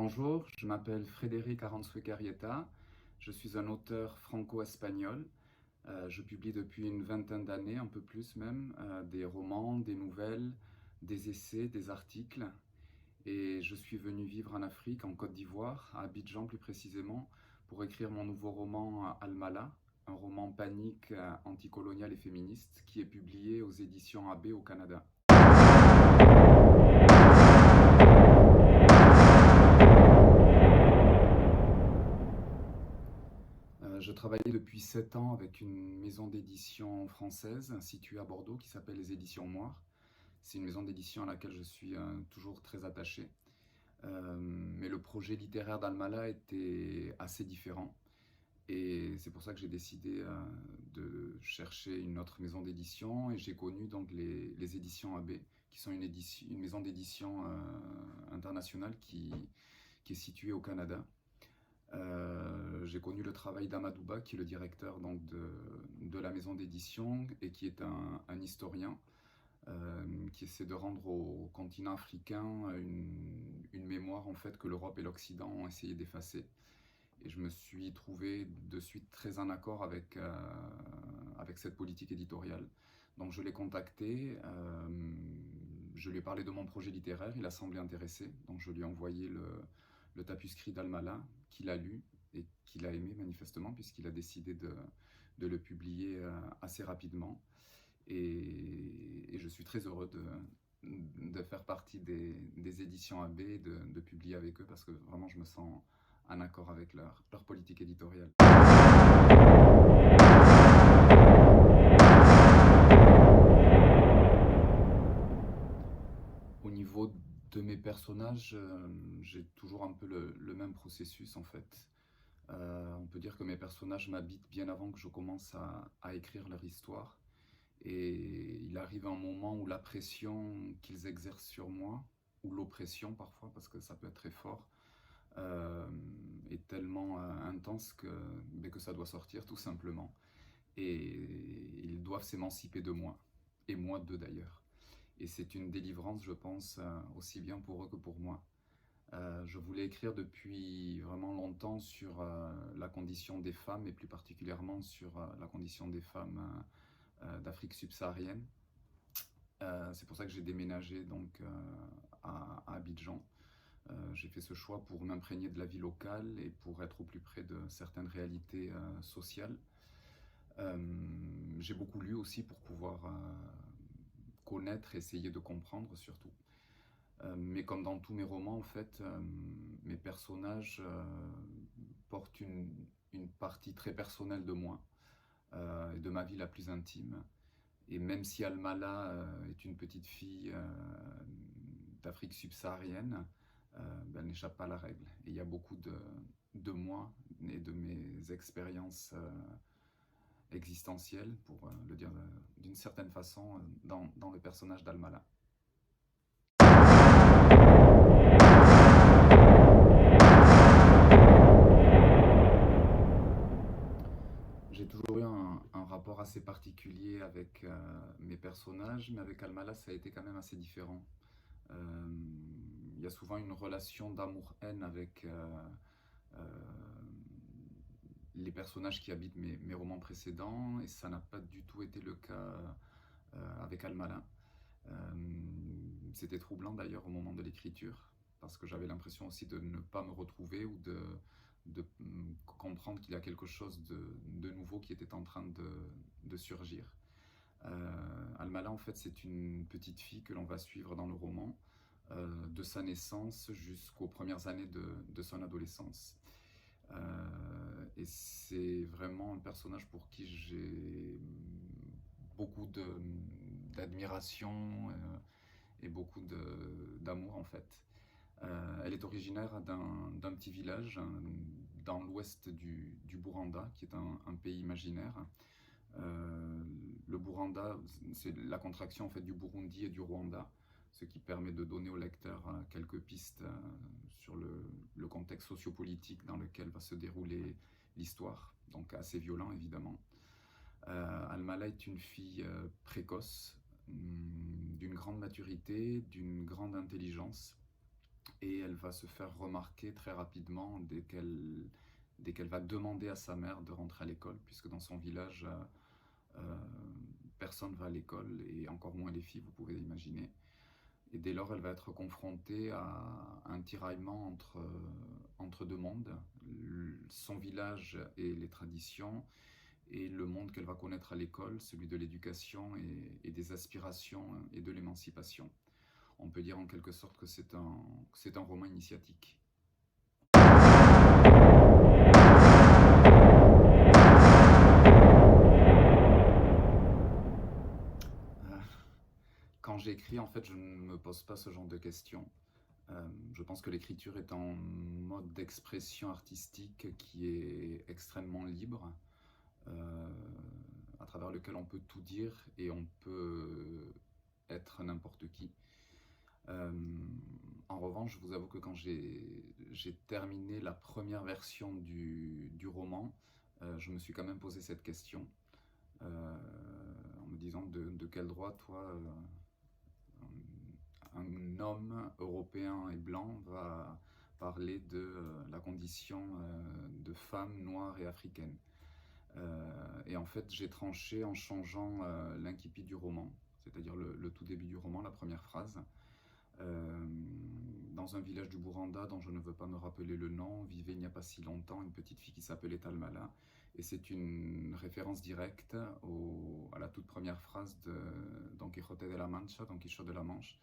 Bonjour, je m'appelle Frédéric Aranzuecarrieta, je suis un auteur franco-espagnol. Je publie depuis une vingtaine d'années, un peu plus même, des romans, des nouvelles, des essais, des articles. Et je suis venu vivre en Afrique, en Côte d'Ivoire, à Abidjan plus précisément, pour écrire mon nouveau roman Almala, un roman panique, anticolonial et féministe, qui est publié aux éditions AB au Canada. Je travaillais depuis 7 ans avec une maison d'édition française située à Bordeaux qui s'appelle les Éditions Moire. C'est une maison d'édition à laquelle je suis toujours très attaché. Mais le projet littéraire d'Almala était assez différent. Et c'est pour ça que j'ai décidé de chercher une autre maison d'édition. Et j'ai connu donc les éditions AB, qui sont une maison d'édition internationale qui est située au Canada. J'ai connu le travail d'Amadouba, qui est le directeur donc, de la maison d'édition et qui est un historien qui essaie de rendre au continent africain une mémoire en fait que l'Europe et l'Occident ont essayé d'effacer. Et je me suis trouvé de suite très en accord avec cette politique éditoriale. Donc je l'ai contacté, je lui ai parlé de mon projet littéraire, il a semblé intéressé, donc je lui ai envoyé le tapuscrit d'Almala, qu'il a lu et qu'il a aimé manifestement, puisqu'il a décidé de le publier assez rapidement. Et je suis très heureux de faire partie des éditions AB, de publier avec eux, parce que vraiment je me sens en accord avec leur politique éditoriale. Au niveau de mes personnages, j'ai toujours un peu le même processus en fait. On peut dire que mes personnages m'habitent bien avant que je commence à écrire leur histoire. Et il arrive un moment où la pression qu'ils exercent sur moi, ou l'oppression parfois, parce que ça peut être très fort, euh, est tellement intense que ça doit sortir tout simplement. Et ils doivent s'émanciper de moi, et moi d'eux d'ailleurs. Et c'est une délivrance, je pense, aussi bien pour eux que pour moi. Je voulais écrire depuis vraiment longtemps sur la condition des femmes, et plus particulièrement sur la condition des femmes d'Afrique subsaharienne. C'est pour ça que j'ai déménagé donc, à Abidjan. J'ai fait ce choix pour m'imprégner de la vie locale et pour être au plus près de certaines réalités sociales. J'ai beaucoup lu aussi pour pouvoir connaître, essayer de comprendre surtout. Mais comme dans tous mes romans, en fait, mes personnages portent une partie très personnelle de moi et de ma vie la plus intime. Et même si Almala est une petite fille d'Afrique subsaharienne, elle n'échappe pas à la règle. Et il y a beaucoup de moi et de mes expériences existentielles, pour le dire d'une certaine façon, dans le personnage d'Almala. J'ai toujours eu un rapport assez particulier avec mes personnages, mais avec Almala, ça a été quand même assez différent. Il y a souvent une relation d'amour-haine avec euh, les personnages qui habitent mes romans précédents, et ça n'a pas du tout été le cas avec Almala. C'était troublant d'ailleurs au moment de l'écriture, parce que j'avais l'impression aussi de ne pas me retrouver ou de comprendre qu'il y a quelque chose de nouveau qui était en train de surgir. Almala, en fait, c'est une petite fille que l'on va suivre dans le roman, de sa naissance jusqu'aux premières années de son adolescence. Et c'est vraiment un personnage pour qui j'ai beaucoup d'admiration et beaucoup d'amour en fait. Elle est originaire d'un petit village dans l'ouest du Bouranda, qui est un pays imaginaire. Le Bouranda, c'est la contraction en fait du Burundi et du Rwanda, ce qui permet de donner au lecteur quelques pistes sur le contexte sociopolitique dans lequel va se dérouler l'histoire, donc assez violent évidemment. Almala est une fille précoce, d'une grande maturité, d'une grande intelligence, et elle va se faire remarquer très rapidement dès qu'elle va demander à sa mère de rentrer à l'école, puisque dans son village, euh, personne ne va à l'école, et encore moins les filles, vous pouvez imaginer. Et dès lors, elle va être confrontée à un tiraillement entre deux mondes, son village et les traditions, et le monde qu'elle va connaître à l'école, celui de l'éducation et des aspirations et de l'émancipation. On peut dire en quelque sorte que c'est un roman initiatique. Euh, Quand j'écris, en fait, je ne me pose pas ce genre de questions. Je pense que l'écriture est un mode d'expression artistique qui est extrêmement libre, euh, à travers lequel on peut tout dire et on peut être n'importe qui. Euh, En revanche, je vous avoue que quand j'ai terminé la première version du roman, je me suis quand même posé cette question, en me disant de quel droit, toi, un homme européen et blanc va parler de la condition de femme noire et africaine. Et en fait, j'ai tranché en changeant l'incipit du roman, c'est-à-dire le tout début du roman, la première phrase. Euh, dans un village du Bouranda dont je ne veux pas me rappeler le nom, vivait il n'y a pas si longtemps une petite fille qui s'appelait Almala. Et c'est une référence directe à la toute première phrase de Don Quixote de la Mancha, Don Quichotte de la Manche,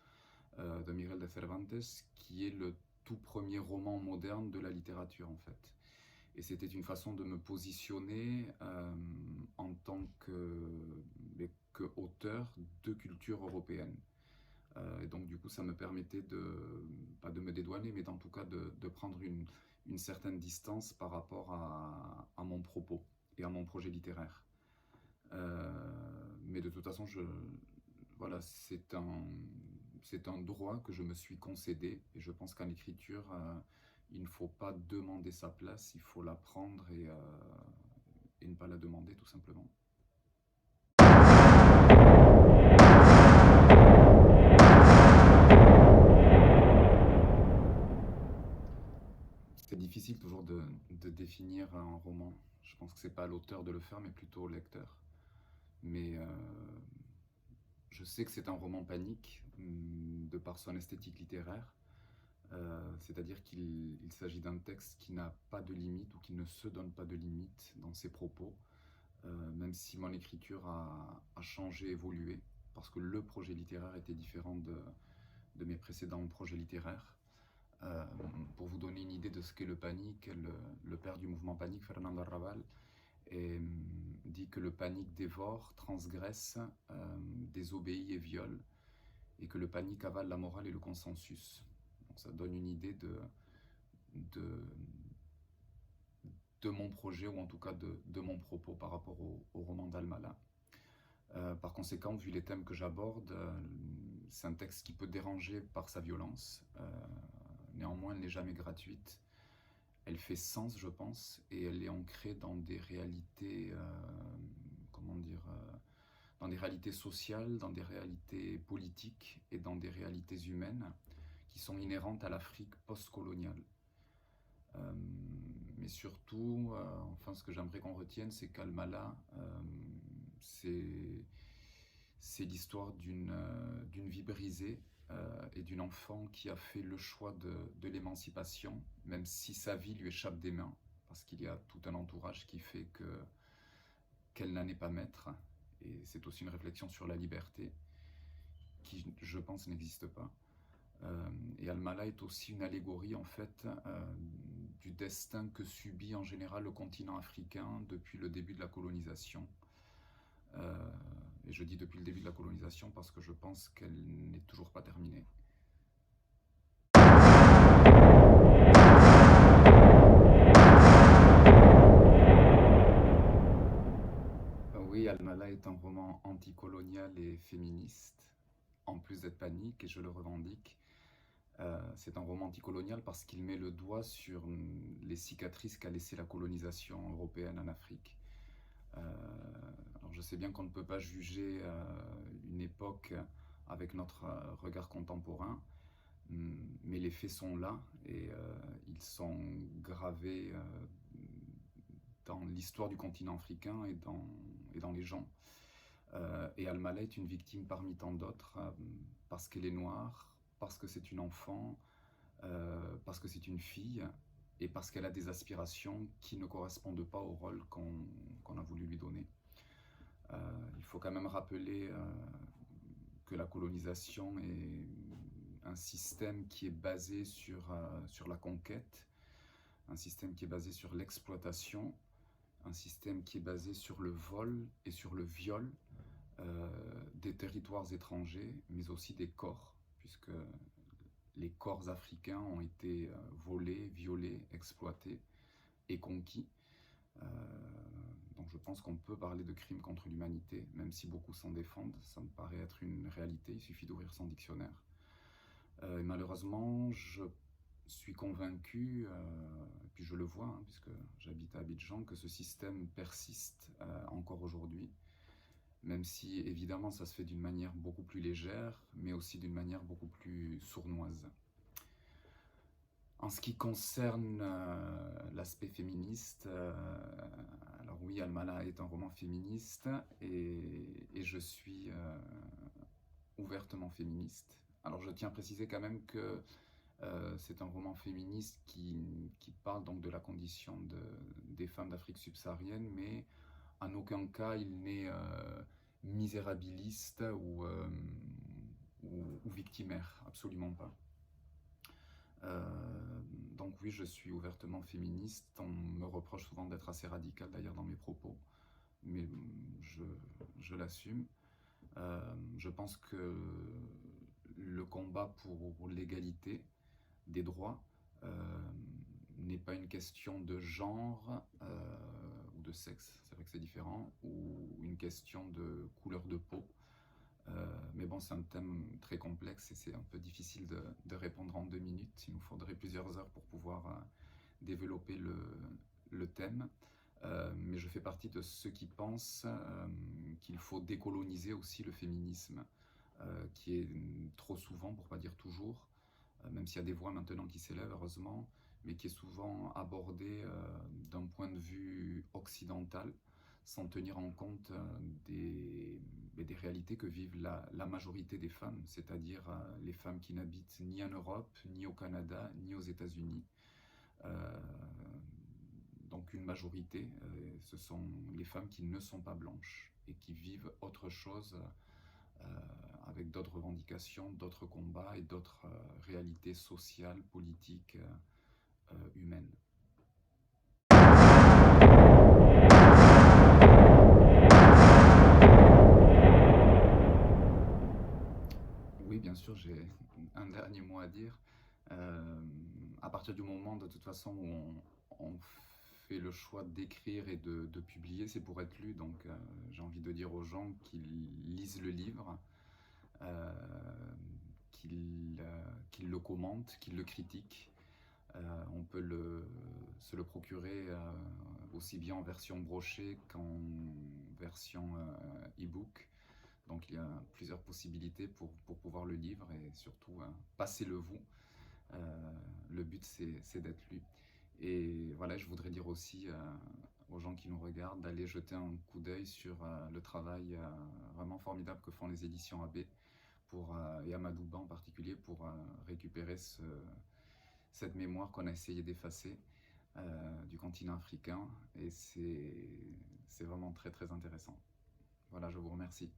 de Miguel de Cervantes, qui est le tout premier roman moderne de la littérature en fait. Et c'était une façon de me positionner en tant que auteur de culture européenne. Et donc du coup, ça me permettait pas de me dédouaner, mais en tout cas de prendre une certaine distance par rapport à mon propos et à mon projet littéraire. Mais de toute façon, voilà, c'est un droit que je me suis concédé, et je pense qu'en écriture, il ne faut pas demander sa place, il faut la prendre et ne pas la demander tout simplement. C'est difficile toujours de définir un roman. Je pense que c'est pas à l'auteur de le faire, mais plutôt au lecteur. Mais je sais que c'est un roman panique, de par son esthétique littéraire. C'est-à-dire qu'il s'agit d'un texte qui n'a pas de limite ou qui ne se donne pas de limite dans ses propos, même si mon écriture a changé, évolué, parce que le projet littéraire était différent de mes précédents projets littéraires. Euh, pour vous donner une idée de ce qu'est le panique, le père du mouvement panique, Fernando Arrabal, dit que le panique dévore, transgresse, désobéit et viole, et que le panique avale la morale et le consensus. Donc ça donne une idée de, de mon projet, ou en tout cas de mon propos par rapport au roman d'Almala. Par conséquent, vu les thèmes que j'aborde, c'est un texte qui peut déranger par sa violence. Néanmoins, elle n'est jamais gratuite. Elle fait sens, je pense, et elle est ancrée dans des réalités, comment dire, dans des réalités sociales, dans des réalités politiques et dans des réalités humaines qui sont inhérentes à l'Afrique post-coloniale. Mais surtout, enfin, ce que j'aimerais qu'on retienne, c'est qu'Almala, c'est l'histoire d'une vie brisée, et d'une enfant qui a fait le choix de l'émancipation, même si sa vie lui échappe des mains, parce qu'il y a tout un entourage qui fait qu'elle n'en est pas maître. Et c'est aussi une réflexion sur la liberté, qui, je pense, n'existe pas. Et Almala est aussi une allégorie en fait du destin que subit en général le continent africain depuis le début de la colonisation. Et je dis depuis le début de la colonisation parce que je pense qu'elle n'est toujours pas terminée. Oui, Almala est un roman anticolonial et féministe, en plus d'être panique, et je le revendique. C'est un roman anticolonial parce qu'il met le doigt sur les cicatrices qu'a laissées la colonisation européenne en Afrique. Alors je sais bien qu'on ne peut pas juger une époque avec notre regard contemporain, Mais les faits sont là et ils sont gravés dans l'histoire du continent africain et dans les gens. Et Al-Maleh est une victime parmi tant d'autres parce qu'elle est noire, parce que c'est une enfant, parce que c'est une fille et parce qu'elle a des aspirations qui ne correspondent pas au rôle qu'on a voulu lui donner. Il faut quand même rappeler que la colonisation est un système qui est basé sur la conquête, un système qui est basé sur l'exploitation, un système qui est basé sur le vol et sur le viol des territoires étrangers, mais aussi des corps, puisque les corps africains ont été volés, violés, exploités et conquis. Euh, donc je pense qu'on peut parler de crimes contre l'humanité, même si beaucoup s'en défendent, ça me paraît être une réalité, il suffit d'ouvrir son dictionnaire. Et malheureusement, je suis convaincu, et puis je le vois, hein, puisque j'habite à Abidjan, que ce système persiste encore aujourd'hui, même si évidemment ça se fait d'une manière beaucoup plus légère, mais aussi d'une manière beaucoup plus sournoise. En ce qui concerne l'aspect féministe, alors oui, Al-Maleh est un roman féministe et je suis ouvertement féministe. Alors je tiens à préciser quand même que c'est un roman féministe qui parle donc de la condition des femmes d'Afrique subsaharienne, mais en aucun cas il n'est misérabiliste ou victimaire, absolument pas. Donc oui, je suis ouvertement féministe. On me reproche souvent d'être assez radical d'ailleurs dans mes propos, mais je l'assume. Je pense que le combat pour l'égalité des droits n'est pas une question de genre ou de sexe, c'est vrai que c'est différent, ou une question de couleur de peau. Mais bon, c'est un thème très complexe et c'est un peu difficile de répondre en 2 minutes. Il nous faudrait plusieurs heures pour pouvoir développer le thème. Mais je fais partie de ceux qui pensent qu'il faut décoloniser aussi le féminisme, qui est trop souvent, pour pas dire toujours, même s'il y a des voix maintenant qui s'élèvent, heureusement, mais qui est souvent abordé d'un point de vue occidental, sans tenir en compte des réalités que vivent la majorité des femmes, c'est-à-dire les femmes qui n'habitent ni en Europe, ni au Canada, ni aux États-Unis. Donc une majorité, ce sont les femmes qui ne sont pas blanches et qui vivent autre chose avec d'autres revendications, d'autres combats et d'autres réalités sociales, politiques, humaines. Oui, bien sûr, j'ai un dernier mot à dire. À partir du moment, de toute façon, où on fait le choix d'écrire et de publier, c'est pour être lu. Donc, j'ai envie de dire aux gens qu'ils lisent le livre, euh, qu'ils le commentent, qu'ils le critiquent. On peut se le procurer aussi bien en version brochée qu'en version e-book. Donc il y a plusieurs possibilités pour pouvoir le lire et surtout passez-le vous. Le but c'est d'être lu. Et voilà, je voudrais dire aussi aux gens qui nous regardent d'aller jeter un coup d'œil sur le travail vraiment formidable que font les éditions AB et Amadou Ba en particulier pour récupérer cette mémoire qu'on a essayé d'effacer du continent africain et c'est vraiment très très intéressant. Voilà, je vous remercie.